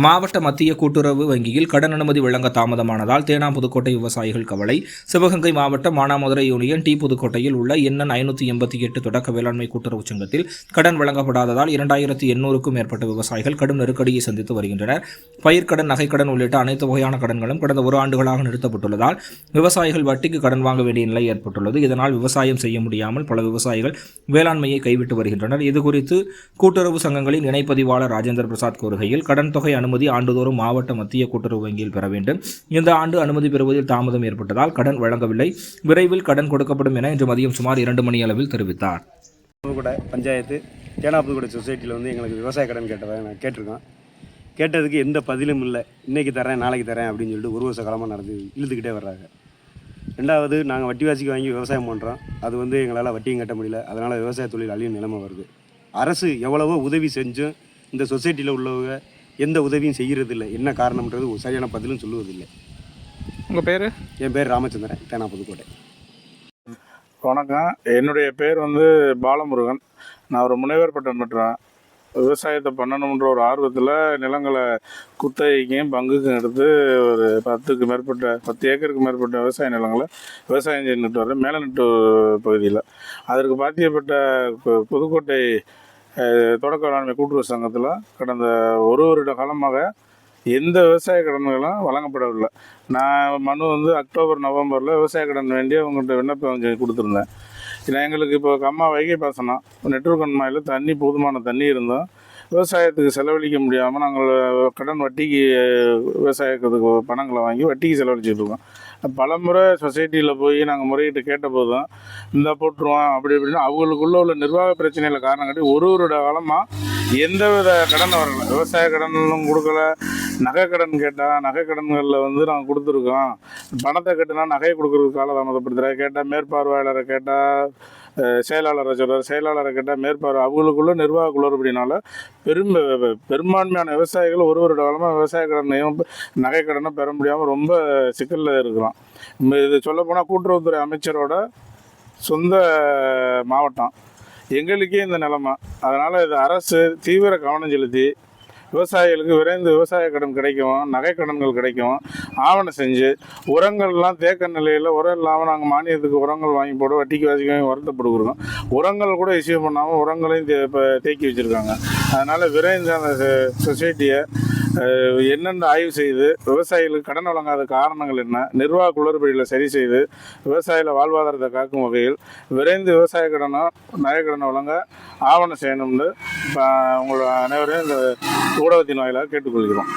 மாவட்ட மத்திய கூட்டுறவு வங்கியில் கடன் அனுமதி வழங்க தாமதமானதால் தேனா புதுக்கோட்டை விவசாயிகள் கவலை. சிவகங்கை மாவட்டம் மானாமதுரை யூனியன் டி புதுக்கோட்டையில் உள்ள எண்ணன் 588 தொடக்க வேளாண்மை கூட்டுறவு சங்கத்தில் கடன் வழங்கப்படாததால் 2800க்கும் மேற்பட்ட விவசாயிகள் கடும் நெருக்கடியை சந்தித்து வருகின்றனர். பயிர்க்கடன், நகைக்கடன் உள்ளிட்ட அனைத்து வகையான கடன்களும் கடந்த 1 ஆண்டுகளாக நிறுத்தப்பட்டுள்ளதால் விவசாயிகள் வட்டிக்கு கடன் வாங்க வேண்டிய நிலை ஏற்பட்டுள்ளது. இதனால் விவசாயம் செய்ய முடியாமல் பல விவசாயிகள் வேளாண்மையை கைவிட்டு வருகின்றனர். இதுகுறித்து கூட்டுறவு சங்கங்களின் இணைப்பதிவாளர் ராஜேந்திர பிரசாத் கூறுகையில், கடன் தொகை அனுமதி ஆண்டுதோறும் மாவட்ட மத்திய கூட்டுறவு வங்கியில் பெற வேண்டும். இந்த ஆண்டு அனுமதி பெறுவதில் தாமதம் ஏற்பட்டதால் கடன் வழங்கவில்லை. விரைவில் கடன் கொடுக்கப்படும் என இன்று மதியம் சுமார் 2 மணி அளவில் தெரிவித்தார். பஞ்சாயத்து தேனா புதுக்கோட்டை சொசைட்டியில் எங்களுக்கு விவசாய கடன் நான் கேட்டிருக்கோம். கேட்டதுக்கு எந்த பதிலும் இல்லை. இன்றைக்கி தரேன், நாளைக்கு தரேன் அப்படின்னு சொல்லிட்டு 1 வருஷ காலமாக நடந்து இழுத்துக்கிட்டே வர்றாங்க. ரெண்டாவது, நாங்கள் வட்டி வாசிக்கு வாங்கி விவசாயம் பண்ணுறோம். அது எங்களால் வட்டியும் கட்ட முடியல. அதனால் விவசாய தொழில் அழியும் நிலைமை வருது. அரசு எவ்வளவோ உதவி செஞ்சும் இந்த சொசைட்டியில் உள்ளவங்க எந்த உதவியும் செய்கிறதில்லை. என்ன காரணம்ன்றது சரியான பதிலும் சொல்லுவதில்லை. உங்கள் பேர்? என் பேர் ராமச்சந்திரன், தேனா புதுக்கோட்டை. வணக்கம். என்னுடைய பேர் பாலமுருகன். நான் ஒரு முனைவர் பட்டம் பெற்றேன். விவசாயத்தை பண்ணணுன்ற ஒரு ஆர்வத்தில் நிலங்களை குத்தகைக்கும் பங்குக்கும் எடுத்து ஒரு 10 ஏக்கருக்கு மேற்பட்ட விவசாய நிலங்களை விவசாயம் செஞ்சுட்டு வரேன். மேலநட்டு பகுதியில் அதற்கு பாத்தியப்பட்ட புதுக்கோட்டை தொடக்க வேளாண்மை கூட்டுறவு சங்கத்தில் கடந்த 1 வருட காலமாக எந்த விவசாய கடன்களும் வழங்கப்படவில்லை. நான் மனு அக்டோபர், நவம்பரில் விவசாய கடன் வேண்டி அவங்கள்ட்ட விண்ணப்பம் கொடுத்துருந்தேன். எங்களுக்கு இப்போ வைகை பாசனம் நெட்வொர்க் கண்மாயில் போதுமான தண்ணி இருந்தோம். விவசாயத்துக்கு செலவழிக்க முடியாமல் நாங்கள் கடன் வட்டிக்கு விவசாயத்துக்கு பணங்களை வாங்கி வட்டிக்கு செலவழிச்சிட்ருக்கோம். பல முறை சொசைட்டியில் போய் நாங்கள் முறையிட்டு கேட்ட போதும் இந்த போட்டுருவோம் அப்படி இப்படின்னு அவங்களுக்குள்ள உள்ள நிர்வாக பிரச்சனையில் காரணம் காட்டி 1 வருட காலமாக எந்தவித கடன் வரலை. விவசாய கடனும் கொடுக்கல. நகை கடன் கேட்டால் நகை கடன்களில் நாங்கள் கொடுத்துருக்கோம். பணத்தை கட்டினா நகையை கொடுக்குறதுக்கு காலதாமதப்படுத்துகிறேன். கேட்டால் மேற்பார்வையாளரை கேட்டால் செயலாளரை சொல்கிறார். செயலாளரை கேட்டால் மேற்பார்வை. அவங்களுக்குள்ள நிர்வாக குளறுபடினால பெரும்பான்மையான விவசாயிகள் 1 வருட காலமாக விவசாய கடனையும் நகை கடனும் பெற முடியாமல் ரொம்ப சிக்கலில் இருக்கிறோம். இது சொல்லப்போனால் கூட்டுறவுத்துறை அமைச்சரோட சொந்த மாவட்டம் எங்களுக்கே இந்த நிலைமை. அதனால் இது அரசு தீவிர கவனம் செலுத்தி விவசாயிகளுக்கு விரைந்து விவசாய கடன் கிடைக்கும், நகை கடன்கள் கிடைக்கும், ஆவணம் செஞ்சு உரங்கள்லாம் தேக்க நிலையில் உரம் இல்லாமல் நாங்கள் மானியத்துக்கு உரங்கள் வாங்கி போட வட்டிக்கு வாசிக்க வருத்தப்படுகிறோம். உரங்கள் கூட இஷ்யூ பண்ணாமல் உரங்களையும் தேக்கி வச்சுருக்காங்க. அதனால் விரைந்து அந்த சொசைட்டியை என்னென்ன ஆய்வு செய்து விவசாயிகளுக்கு கடன் வழங்காத காரணங்கள் என்ன, நிர்வாக குளறுபடிகளை சரி செய்து விவசாயிகளை வாழ்வாதாரத்தை காக்கும் வகையில் விரைந்து விவசாய கடனை நகை கடனை வழங்க ஆவணம் செய்யணும்னு உங்களோட அனைவரையும் இந்த ஊடகத்தின் வாயிலாக கேட்டுக்கொள்கிறோம்.